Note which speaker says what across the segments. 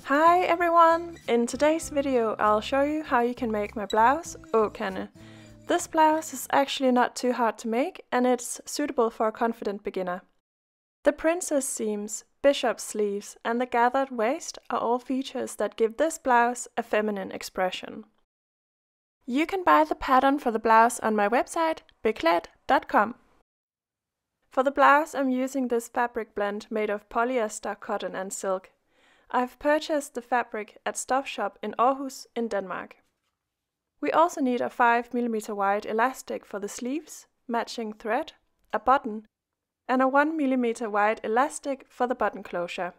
Speaker 1: Hi everyone! In today's video I'll show you how you can make my blouse, Åkande. This blouse is actually not too hard to make and it's suitable for a confident beginner. The princess seams, bishop sleeves and the gathered waist are all features that give this blouse a feminine expression. You can buy the pattern for the blouse on my website, Beklaedt.com. For the blouse I'm using this fabric blend made of polyester, cotton and silk. I've purchased the fabric at Stuff Shop in Aarhus in Denmark. We also need a 5mm wide elastic for the sleeves, matching thread, a button, and a 1mm wide elastic for the button closure.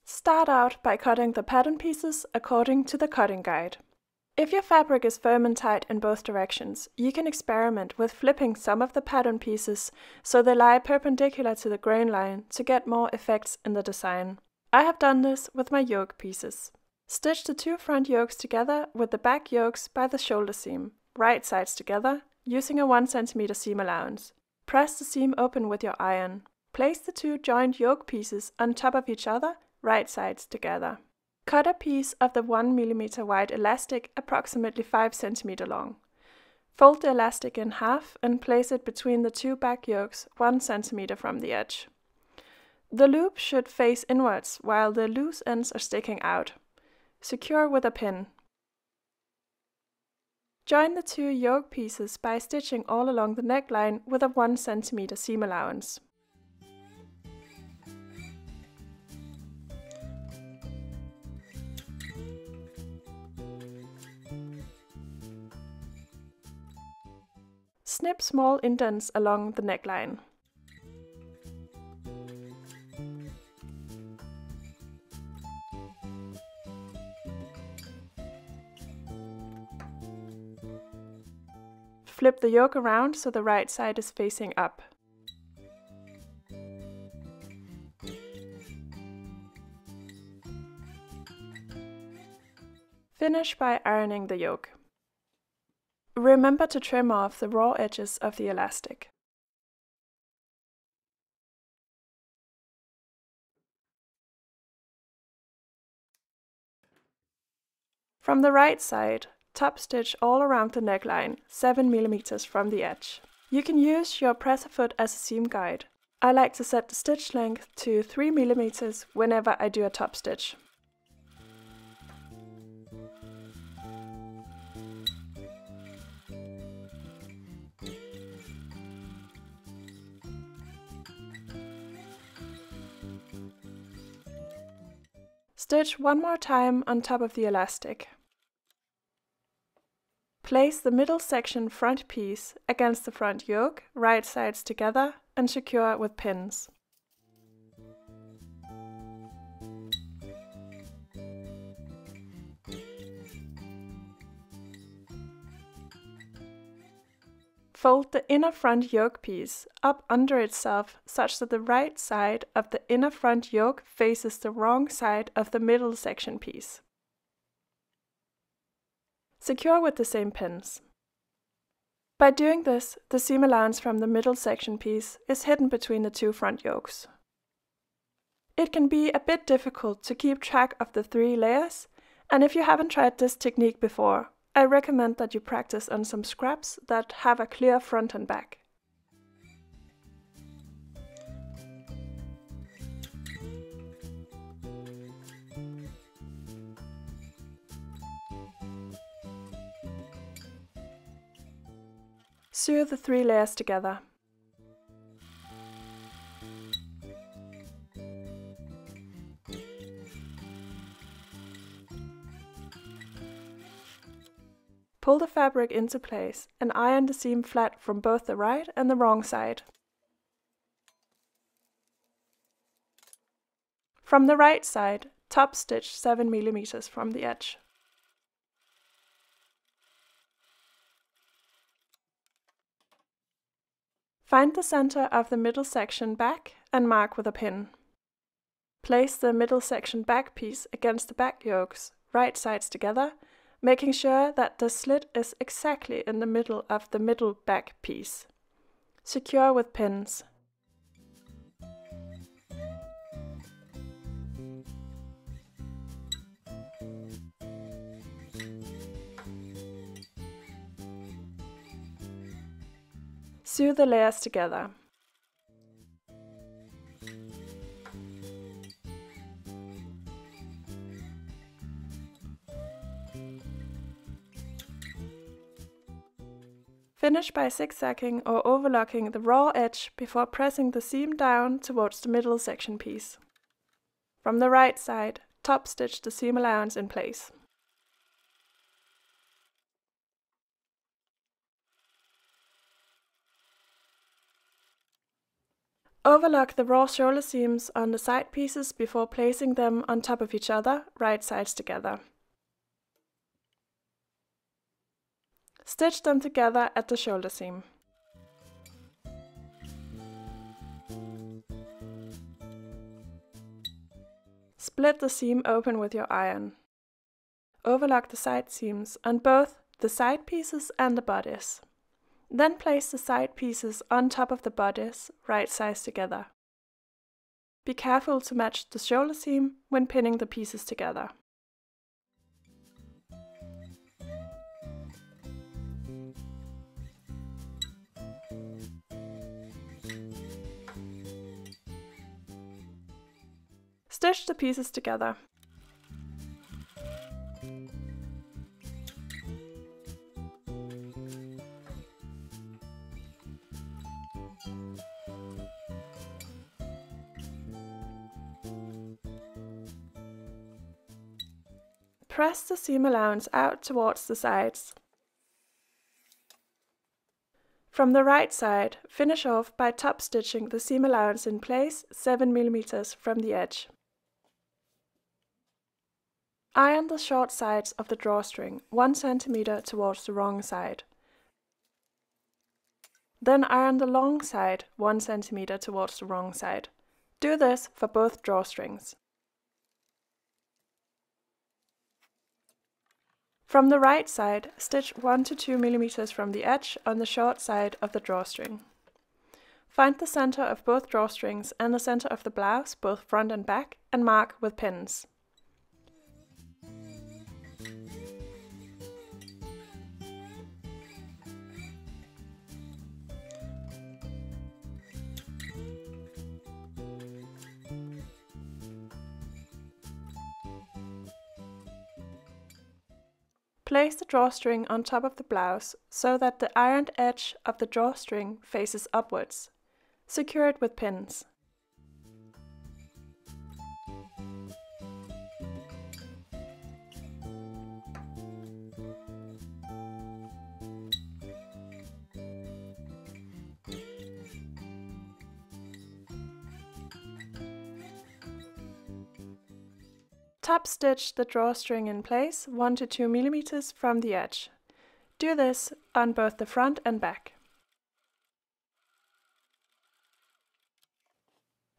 Speaker 1: Start out by cutting the pattern pieces according to the cutting guide. If your fabric is firm and tight in both directions, you can experiment with flipping some of the pattern pieces so they lie perpendicular to the grain line to get more effects in the design. I have done this with my yoke pieces. Stitch the two front yokes together with the back yokes by the shoulder seam, right sides together, using a 1cm seam allowance. Press the seam open with your iron. Place the two joined yoke pieces on top of each other, right sides together. Cut a piece of the 1mm wide elastic approximately 5 cm long. Fold the elastic in half and place it between the two back yokes 1 cm from the edge. The loop should face inwards while the loose ends are sticking out. Secure with a pin. Join the two yoke pieces by stitching all along the neckline with a 1 cm seam allowance. Snip small indents along the neckline. Flip the yoke around so the right side is facing up. Finish by ironing the yoke. Remember to trim off the raw edges of the elastic. From the right side, top stitch all around the neckline, 7mm from the edge. You can use your presser foot as a seam guide. I like to set the stitch length to 3mm whenever I do a top stitch. Stitch one more time on top of the elastic. Place the middle section front piece against the front yoke, right sides together, and secure with pins. Fold the inner front yoke piece up under itself such that the right side of the inner front yoke faces the wrong side of the middle section piece. Secure with the same pins. By doing this, the seam allowance from the middle section piece is hidden between the two front yokes. It can be a bit difficult to keep track of the 3 layers, and if you haven't tried this technique before, I recommend that you practice on some scraps that have a clear front and back. Sew the 3 layers together. Pull the fabric into place and iron the seam flat from both the right and the wrong side. From the right side, top stitch 7mm from the edge. Find the center of the middle section back and mark with a pin. Place the middle section back piece against the back yokes, right sides together, making sure that the slit is exactly in the middle of the middle back piece. Secure with pins. Sew the layers together. Finish by zigzagging or overlocking the raw edge before pressing the seam down towards the middle section piece. From the right side, top stitch the seam allowance in place. Overlock the raw shoulder seams on the side pieces before placing them on top of each other, right sides together. Stitch them together at the shoulder seam. Split the seam open with your iron. Overlock the side seams on both the side pieces and the bodice. Then place the side pieces on top of the bodice, right sides together. Be careful to match the shoulder seam when pinning the pieces together. Stitch the pieces together. Press the seam allowance out towards the sides. From the right side, finish off by top stitching the seam allowance in place 7 mm from the edge. Iron the short sides of the drawstring 1 cm towards the wrong side. Then iron the long side 1 cm towards the wrong side. Do this for both drawstrings. From the right side, stitch 1 to 2 mm from the edge on the short side of the drawstring. Find the center of both drawstrings and the center of the blouse, both front and back, and mark with pins. Place the drawstring on top of the blouse so that the ironed edge of the drawstring faces upwards. Secure it with pins. Top stitch the drawstring in place 1 to 2 mm from the edge. Do this on both the front and back.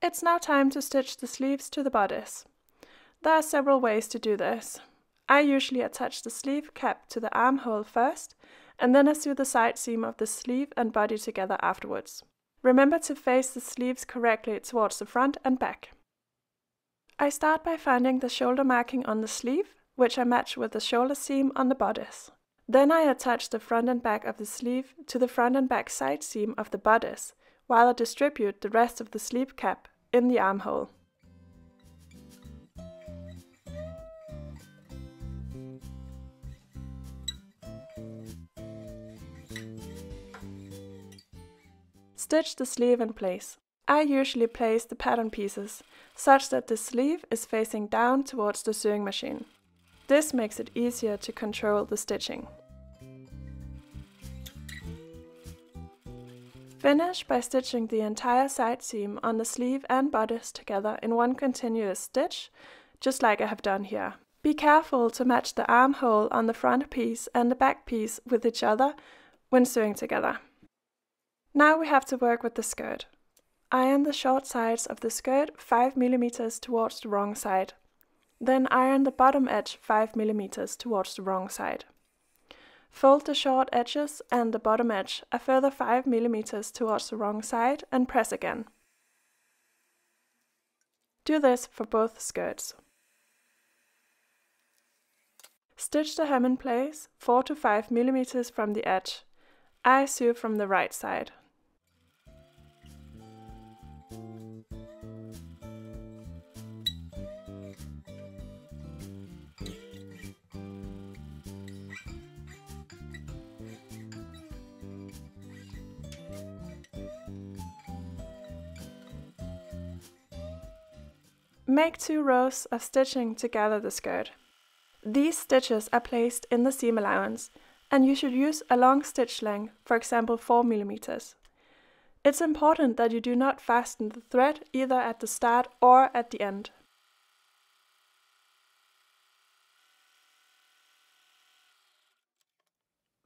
Speaker 1: It's now time to stitch the sleeves to the bodice. There are several ways to do this. I usually attach the sleeve cap to the armhole first, and then I sew the side seam of the sleeve and body together afterwards. Remember to face the sleeves correctly towards the front and back. I start by finding the shoulder marking on the sleeve, which I match with the shoulder seam on the bodice. Then I attach the front and back of the sleeve to the front and back side seam of the bodice, while I distribute the rest of the sleeve cap in the armhole. Stitch the sleeve in place. I usually place the pattern pieces such that the sleeve is facing down towards the sewing machine. This makes it easier to control the stitching. Finish by stitching the entire side seam on the sleeve and bodice together in one continuous stitch, just like I have done here. Be careful to match the armhole on the front piece and the back piece with each other when sewing together. Now we have to work with the skirt. Iron the short sides of the skirt 5 mm towards the wrong side. Then iron the bottom edge 5 mm towards the wrong side. Fold the short edges and the bottom edge a further 5 mm towards the wrong side and press again. Do this for both skirts. Stitch the hem in place 4 to 5 mm from the edge. I sew from the right side. make 2 rows of stitching to gather the skirt. These stitches are placed in the seam allowance, and you should use a long stitch length, for example 4 mm. It's important that you do not fasten the thread either at the start or at the end.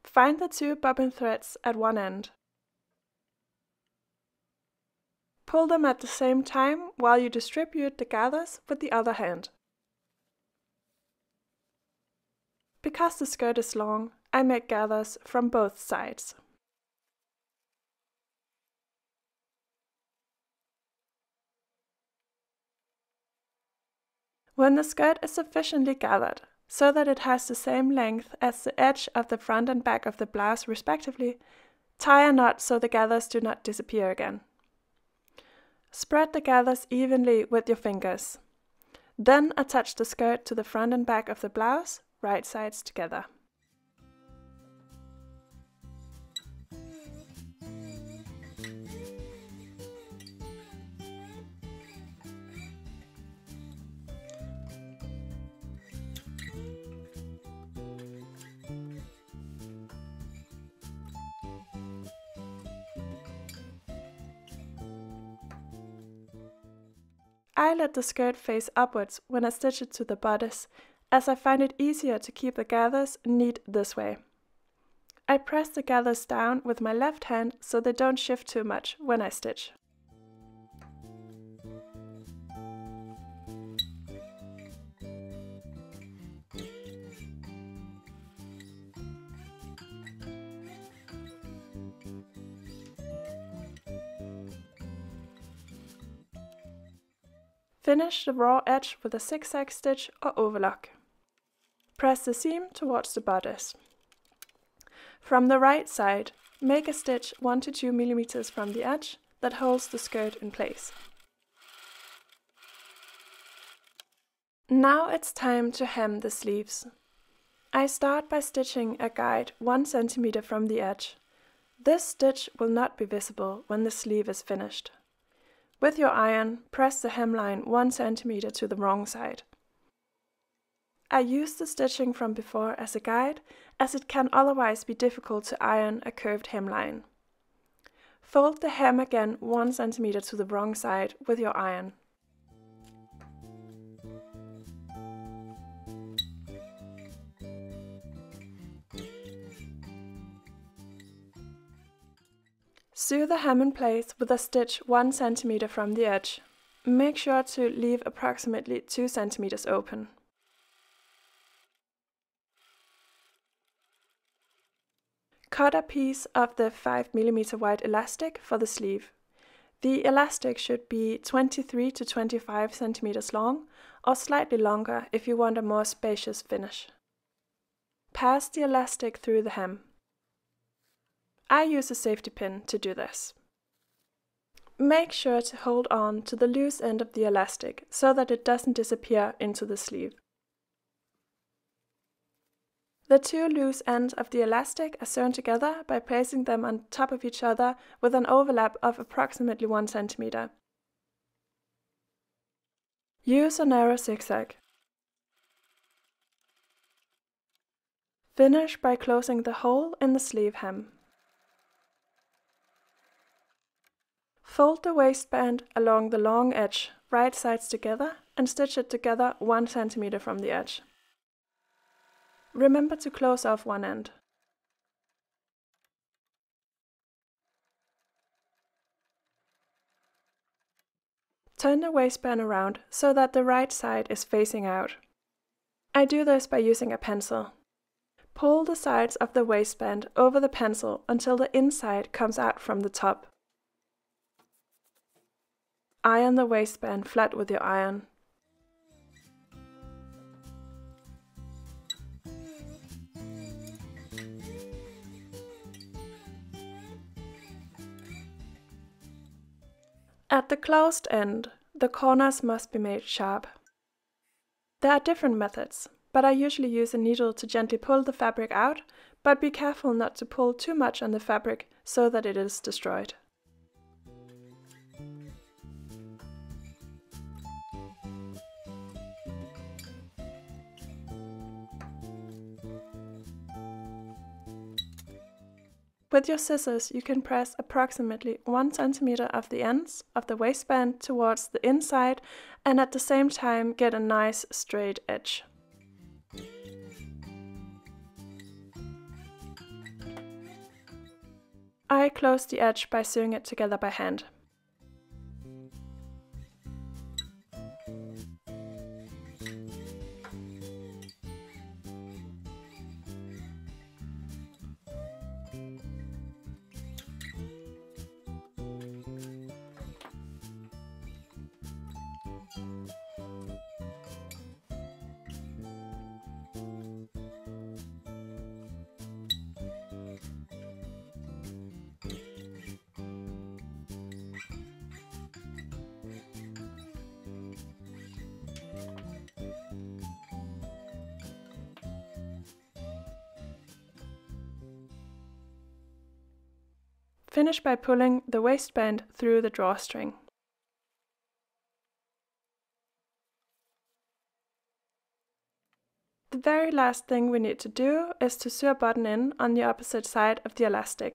Speaker 1: Find the 2 bobbin threads at one end. Pull them at the same time while you distribute the gathers with the other hand. Because the skirt is long, I make gathers from both sides. When the skirt is sufficiently gathered, so that it has the same length as the edge of the front and back of the blouse respectively, tie a knot so the gathers do not disappear again. Spread the gathers evenly with your fingers. Then attach the skirt to the front and back of the blouse, right sides together. I let the skirt face upwards when I stitch it to the bodice, as I find it easier to keep the gathers neat this way. I press the gathers down with my left hand so they don't shift too much when I stitch. Finish the raw edge with a zigzag stitch or overlock. Press the seam towards the bodice. From the right side, make a stitch 1 to 2 mm from the edge that holds the skirt in place. Now it's time to hem the sleeves. I start by stitching a guide 1 cm from the edge. This stitch will not be visible when the sleeve is finished. With your iron, press the hemline 1 cm to the wrong side. I use the stitching from before as a guide, as it can otherwise be difficult to iron a curved hemline. Fold the hem again 1 cm to the wrong side with your iron. Sew the hem in place with a stitch 1 cm from the edge. Make sure to leave approximately 2 cm open. Cut a piece of the 5 mm wide elastic for the sleeve. The elastic should be 23 to 25 cm long, or slightly longer if you want a more spacious finish. Pass the elastic through the hem. I use a safety pin to do this. Make sure to hold on to the loose end of the elastic so that it doesn't disappear into the sleeve. The 2 loose ends of the elastic are sewn together by placing them on top of each other with an overlap of approximately 1 cm. Use a narrow zigzag. Finish by closing the hole in the sleeve hem. Fold the waistband along the long edge, right sides together, and stitch it together 1 cm from the edge. Remember to close off one end. Turn the waistband around so that the right side is facing out. I do this by using a pencil. Pull the sides of the waistband over the pencil until the inside comes out from the top. Iron the waistband flat with your iron. At the closed end, the corners must be made sharp. There are different methods, but I usually use a needle to gently pull the fabric out, but be careful not to pull too much on the fabric so that it is destroyed. With your scissors, you can press approximately 1 centimeter of the ends of the waistband towards the inside and at the same time get a nice straight edge. I close the edge by sewing it together by hand. Finish by pulling the waistband through the drawstring. The very last thing we need to do is to sew a button in on the opposite side of the elastic.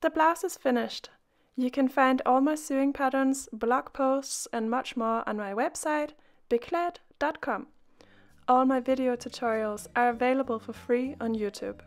Speaker 1: The blouse is finished. You can find all my sewing patterns, blog posts and much more on my website, Beklaedt.com. All my video tutorials are available for free on YouTube.